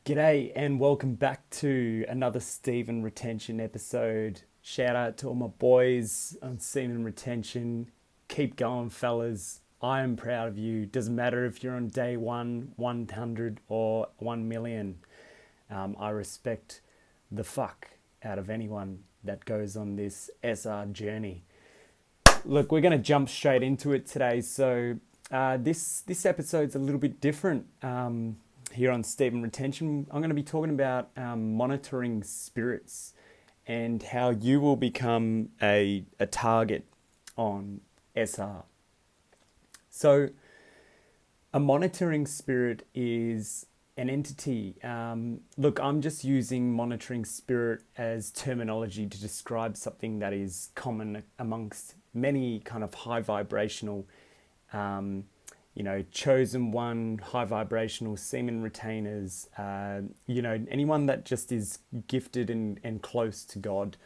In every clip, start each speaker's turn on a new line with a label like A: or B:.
A: G'day and welcome back to another Semen Retention episode. Shout out to all my boys on Semen Retention. Keep going, fellas. I am proud of you. Doesn't matter if you're on day 100 or 1 million. I respect the fuck out of anyone that goes on this SR journey. Look, we're going to jump straight into it today. So this episode's a little bit different. Here on Semen Retention, I'm going to be talking about monitoring spirits and how you will become a target on SR. So a monitoring spirit is an entity. Look, I'm just using monitoring spirit as terminology to describe something that is common amongst many kind of high vibrational chosen one, high vibrational semen retainers, anyone that just is gifted and close to God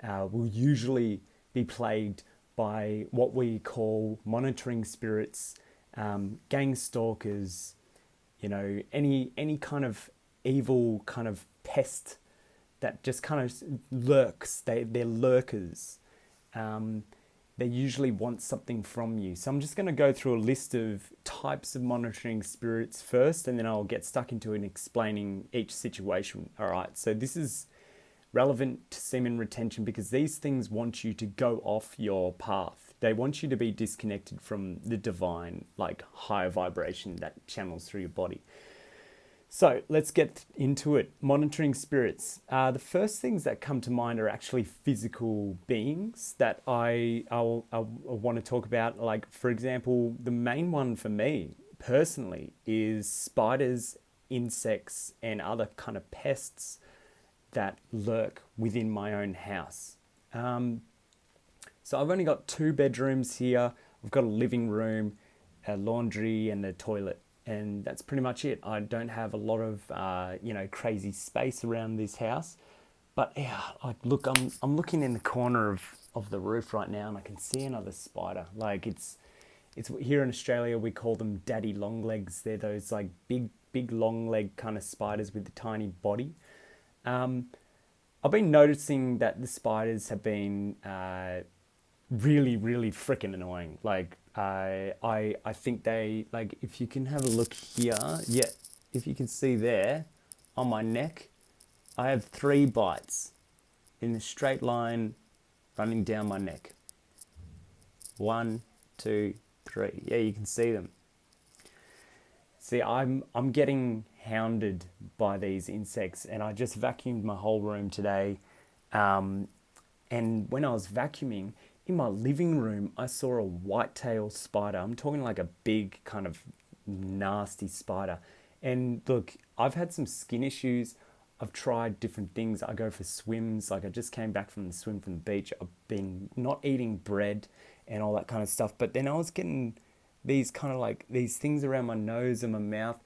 A: will usually be plagued by what we call monitoring spirits, gang stalkers, any kind of evil kind of pest that just kind of lurks. They're lurkers. They usually want something from you. So I'm just going to go through a list of types of monitoring spirits first, and then I'll get stuck into and explaining each situation. All right. So this is relevant to semen retention because these things want you to go off your path. They want you to be disconnected from the divine, like higher vibration that channels through your body. So let's get into it. Monitoring spirits. The first things that come to mind are actually physical beings that I'll want to talk about. Like, for example, the main one for me personally is spiders, insects, and other kind of pests that lurk within my own house. So I've only got 2 bedrooms here. I've got a living room, a laundry, and a toilet. And that's pretty much it. I don't have a lot of, crazy space around this house. But yeah, look, I'm looking in the corner of the roof right now and I can see another spider. Like it's here in Australia, we call them daddy long legs. They're those like big long leg kind of spiders with the tiny body. I've been noticing that the spiders have been really, really freaking annoying. Like, I think they, like, if you can have a look here, yeah, if you can see there on my neck, I have 3 bites in a straight line running down my neck. 1, 2, 3. Yeah, you can see them. See, I'm getting hounded by these insects, and I just vacuumed my whole room today. And when I was vacuuming, in my living room, I saw a white-tailed spider. I'm talking like a big kind of nasty spider. And look, I've had some skin issues. I've tried different things. I go for swims. Like I just came back from the swim from the beach. I've been not eating bread and all that kind of stuff. But then I was getting these kind of like these things around my nose and my mouth.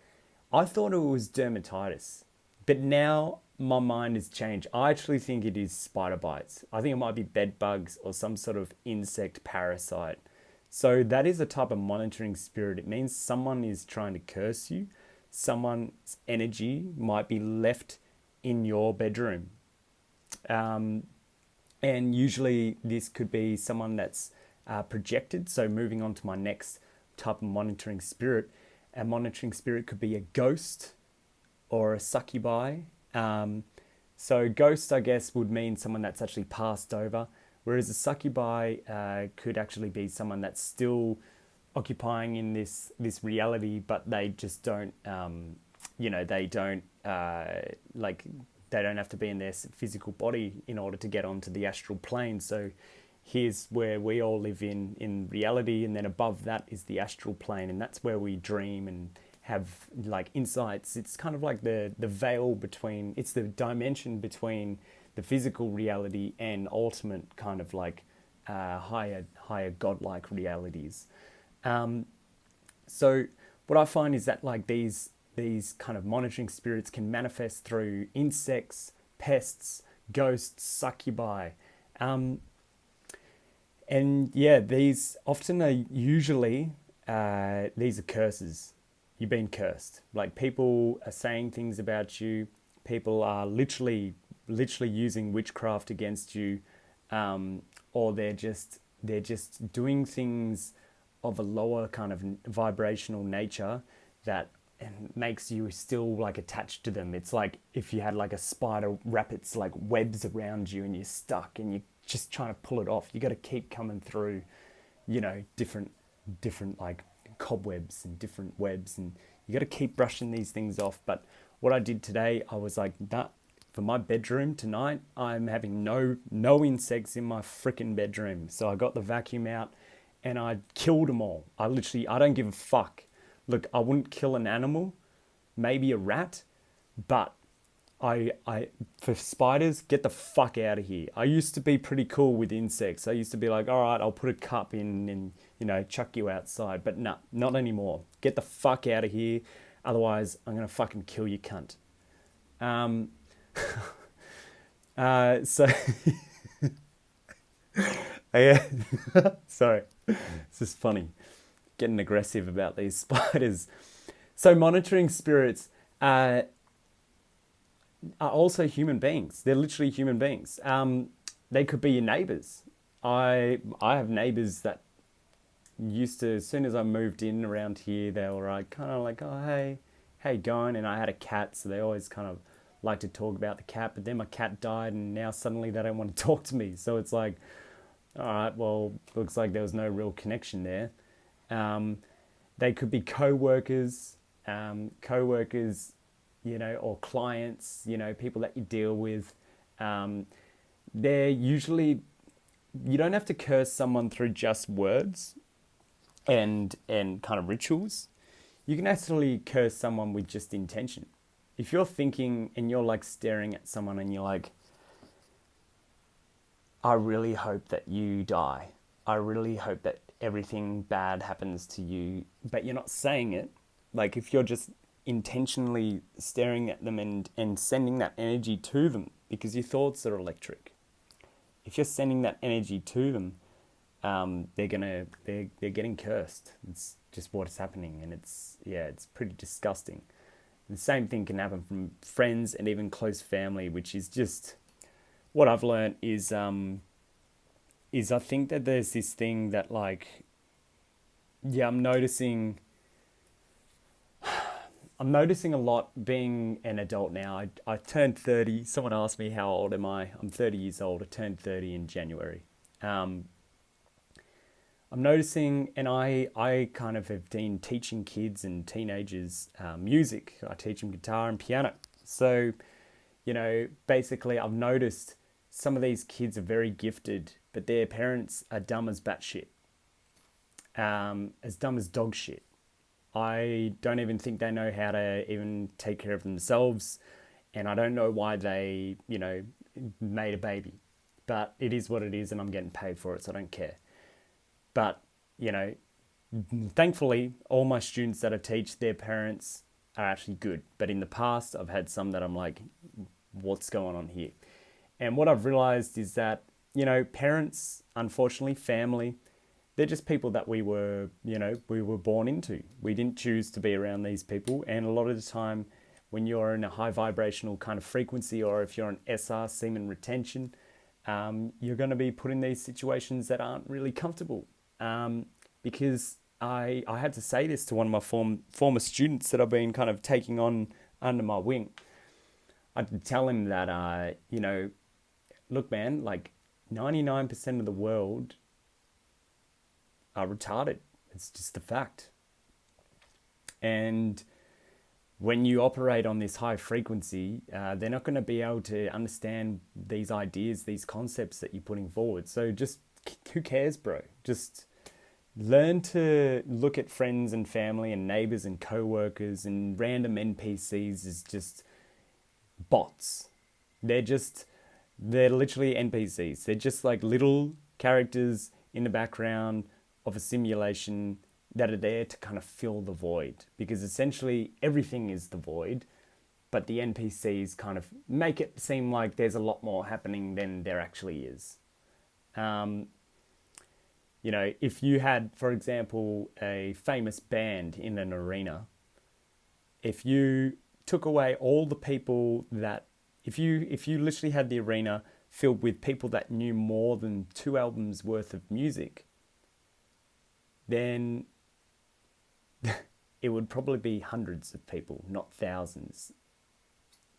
A: I thought it was dermatitis. But now my mind has changed. I actually think it is spider bites. I think it might be bed bugs or some sort of insect parasite. So that is a type of monitoring spirit. It means someone is trying to curse you. Someone's energy might be left in your bedroom. And usually this could be someone that's projected. So moving on to my next type of monitoring spirit. A monitoring spirit could be a ghost or a succubi. So ghost, I guess, would mean someone that's actually passed over, whereas a succubi could actually be someone that's still occupying in this reality, but they just don't, they don't have to be in their physical body in order to get onto the astral plane. So here's where we all live in reality, and then above that is the astral plane, and that's where we dream and have like insights. It's kind of like the veil between, it's the dimension between the physical reality and ultimate kind of like higher godlike realities. So what I find is that like these kind of monitoring spirits can manifest through insects, pests, ghosts, succubi. And yeah, these often are usually, these are curses. you've been cursed. Like, people are saying things about you. People are literally using witchcraft against you, or they're just doing things of a lower kind of vibrational nature that makes you still like attached to them. It's like if you had like a spider wrap its like webs around you and you're stuck and you're just trying to pull it off. You got to keep coming through, different like cobwebs and different webs, and you got to keep brushing these things off. But what I did today, I was like, nah, for my bedroom tonight, I'm having no insects in my freaking bedroom. So I got the vacuum out and I killed them all. I don't give a fuck. Look, I wouldn't kill an animal, maybe a rat, but I for spiders, get the fuck out of here. I used to be pretty cool with insects. I used to be like, all right, I'll put a cup in and, chuck you outside. But nah, not anymore. Get the fuck out of here. Otherwise, I'm going to fucking kill you, cunt. So, yeah, sorry. It's just funny. Getting aggressive about these spiders. So monitoring spirits are also human beings. They're literally human beings. They could be your neighbors. I have neighbors that used to, as soon as I moved in around here, they were like, kind of like, oh, hey, how you going? And I had a cat, so they always kind of like to talk about the cat. But then my cat died, and now suddenly they don't want to talk to me. So it's like, all right, well, looks like there was no real connection there. They could be co-workers, or clients, people that you deal with. They're usually, you don't have to curse someone through just words and kind of rituals. You can actually curse someone with just intention. If you're thinking and you're like staring at someone and you're like, I really hope that you die. I really hope that everything bad happens to you, but you're not saying it. Like, if you're just intentionally staring at them and sending that energy to them, because your thoughts are electric. If you're sending that energy to them, they're getting cursed. It's just what's happening, and it's pretty disgusting. The same thing can happen from friends and even close family, which is just what I've learned is I think that there's this thing that like, I'm noticing a lot being an adult now. I turned 30. Someone asked me how old am I? I'm 30 years old. I turned 30 in January. I'm noticing, and I kind of have been teaching kids and teenagers music. I teach them guitar and piano. So, basically I've noticed some of these kids are very gifted, but their parents are dumb as batshit, as dumb as dog shit. I don't even think they know how to even take care of themselves, and I don't know why they, made a baby. But it is what it is, and I'm getting paid for it, so I don't care. But, thankfully, all my students that I teach, their parents are actually good. But in the past, I've had some that I'm like, what's going on here? And what I've realized is that, parents, unfortunately, family, they're just people that we were born into. We didn't choose to be around these people. And a lot of the time, when you're in a high vibrational kind of frequency, or if you're on SR, semen retention, you're going to be put in these situations that aren't really comfortable. Because I had to say this to one of my former students that I've been kind of taking on under my wing. I had to tell him that, look, man, like 99% of the world are retarded. It's just a fact. And when you operate on this high frequency, they're not going to be able to understand these ideas, these concepts that you're putting forward. So just, who cares, bro? Just learn to look at friends and family and neighbors and co-workers and random NPCs as just bots. They're literally NPCs. They're just like little characters in the background of a simulation that are there to kind of fill the void, because essentially everything is the void, but the NPCs kind of make it seem like there's a lot more happening than there actually is. If you had, for example, a famous band in an arena, if you took away all the people that, if you literally had the arena filled with people that knew more than 2 albums worth of music, then it would probably be hundreds of people, not thousands.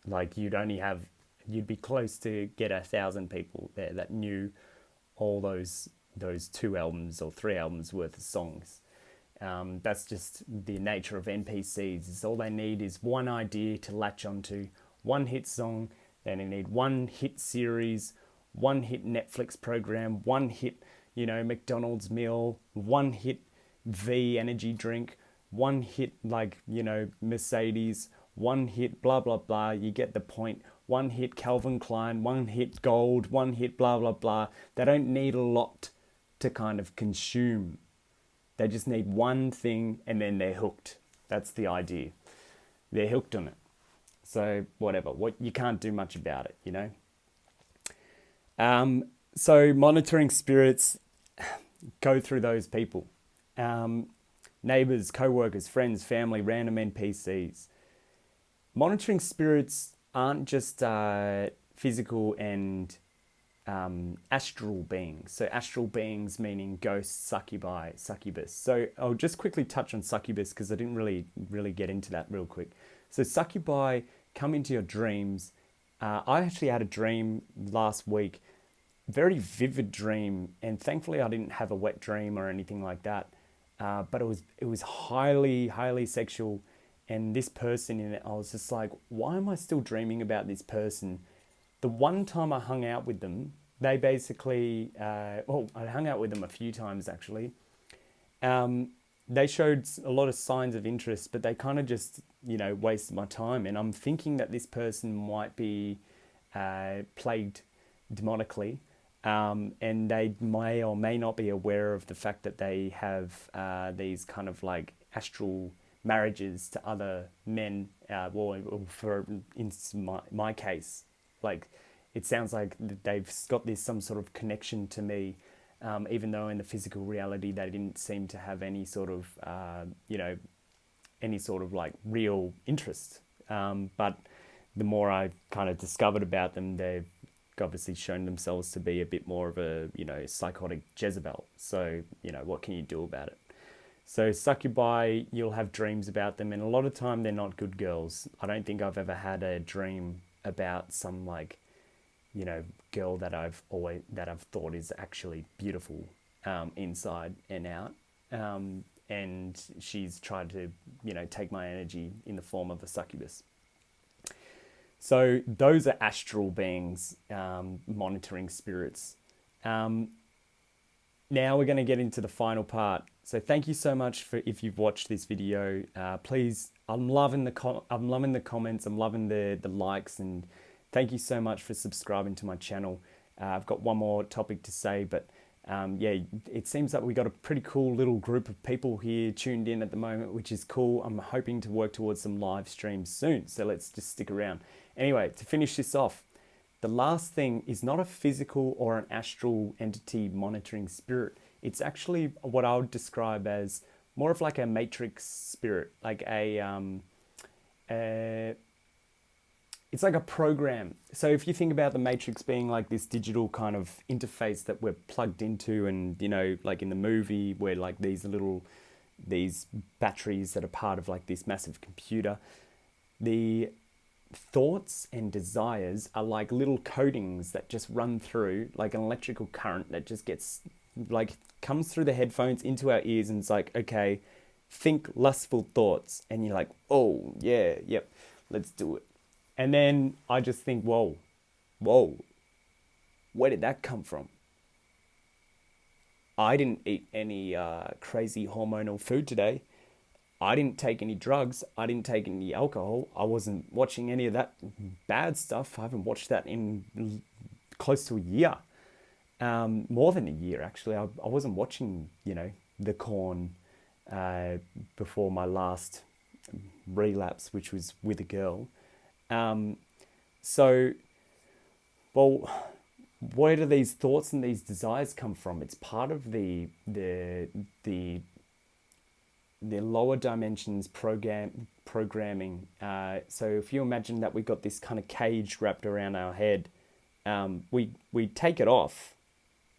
A: Like you'd be close to get 1,000 people there that knew all those 2 albums or 3 albums worth of songs. That's just the nature of NPCs. Is all they need is one idea to latch onto, one hit song. Then they need one hit series, one hit Netflix program, one hit, McDonald's meal, one hit V energy drink, one hit Mercedes, one hit blah blah blah. You get the point. One hit Calvin Klein, one hit gold, one hit blah blah blah. They don't need a lot to kind of consume. They just need one thing and then they're hooked. That's the idea. They're hooked on it. So whatever. You can't do much about it, So monitoring spirits, go through those people. Neighbors, co-workers, friends, family, random NPCs. Monitoring spirits aren't just physical and astral beings. So astral beings meaning ghosts, succubi, succubus. So I'll just quickly touch on succubus because I didn't really get into that real quick. So succubi come into your dreams. I actually had a dream last week, very vivid dream, and thankfully I didn't have a wet dream or anything like that. But it was highly sexual. And this person in it, I was just like, why am I still dreaming about this person? The one time I hung out with them, they basically, I hung out with them a few times actually. They showed a lot of signs of interest, but they kind of just, wasted my time. And I'm thinking that this person might be plagued demonically. And they may or may not be aware of the fact that they have these kind of like astral marriages to other men, in my case, like it sounds like they've got this some sort of connection to me, even though in the physical reality they didn't seem to have any sort of like real interest. But the more I kind of discovered about them, they've obviously shown themselves to be a bit more of a psychotic Jezebel. So what can you do about it? So succubi, you'll have dreams about them, and a lot of time they're not good girls. I don't think I've ever had a dream about some girl that I've thought is actually beautiful inside and out, and she's tried to take my energy in the form of a succubus. So those are astral beings, monitoring spirits. Now we're going to get into the final part. So thank you so much for if you've watched this video. Please, I'm loving the comments, I'm loving the likes, and thank you so much for subscribing to my channel. I've got one more topic to say, but it seems like we got a pretty cool little group of people here tuned in at the moment, which is cool. I'm hoping to work towards some live streams soon, so let's just stick around. Anyway, to finish this off, the last thing is not a physical or an astral entity monitoring spirit. It's actually what I would describe as more of like a matrix spirit, like it's like a program. So if you think about the matrix being like this digital kind of interface that we're plugged into, and like in the movie where like these batteries that are part of like this massive computer, the thoughts and desires are like little codings that just run through, like an electrical current that just gets comes through the headphones into our ears, and it's like, okay, think lustful thoughts, and you're like, oh yeah, yep, let's do it. And then I just think, whoa, where did that come from? I didn't eat any crazy hormonal food today. I didn't take any drugs. I didn't take any alcohol. I wasn't watching any of that bad stuff. I haven't watched that in close to a year. More than a year, actually. I wasn't watching, the Corn before my last relapse, which was with a girl. Where do these thoughts and these desires come from? It's part of the the lower dimensions programming. So if you imagine that we got this kind of cage wrapped around our head, we take it off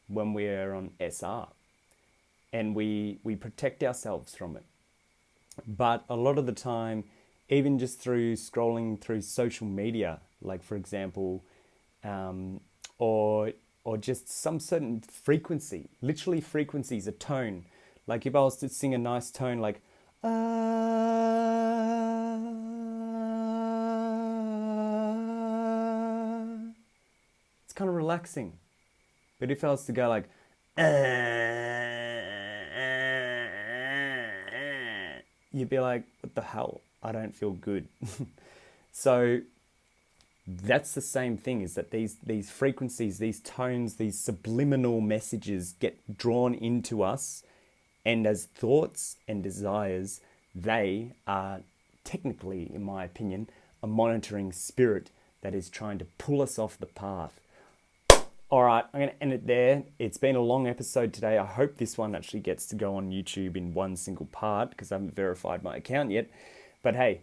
A: when we're on SR, and we protect ourselves from it. But a lot of the time, even just through scrolling through social media, like for example, or just some certain frequency, literally frequencies, a tone. Like if I was to sing a nice tone like it's kind of relaxing. But if I was to go like you'd be like, what the hell? I don't feel good. So that's the same thing, is that these frequencies, these tones, these subliminal messages get drawn into us, and as thoughts and desires, they are technically, in my opinion, a monitoring spirit that is trying to pull us off the path. All right, I'm going to end it there. It's been a long episode today. I hope this one actually gets to go on YouTube in one single part, because I haven't verified my account yet. But hey,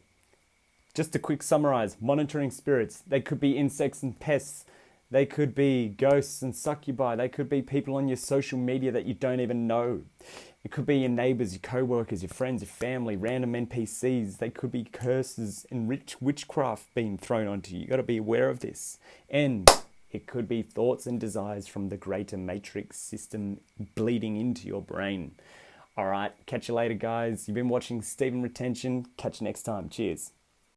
A: just to quick summarize, monitoring spirits, they could be insects and pests. They could be ghosts and succubi. They could be people on your social media that you don't even know. It could be your neighbors, your co-workers, your friends, your family, random NPCs. They could be curses and witchcraft being thrown onto you. You got to be aware of this. And it could be thoughts and desires from the greater matrix system bleeding into your brain. All right, catch you later, guys. You've been watching Steven Retention. Catch you next time. Cheers.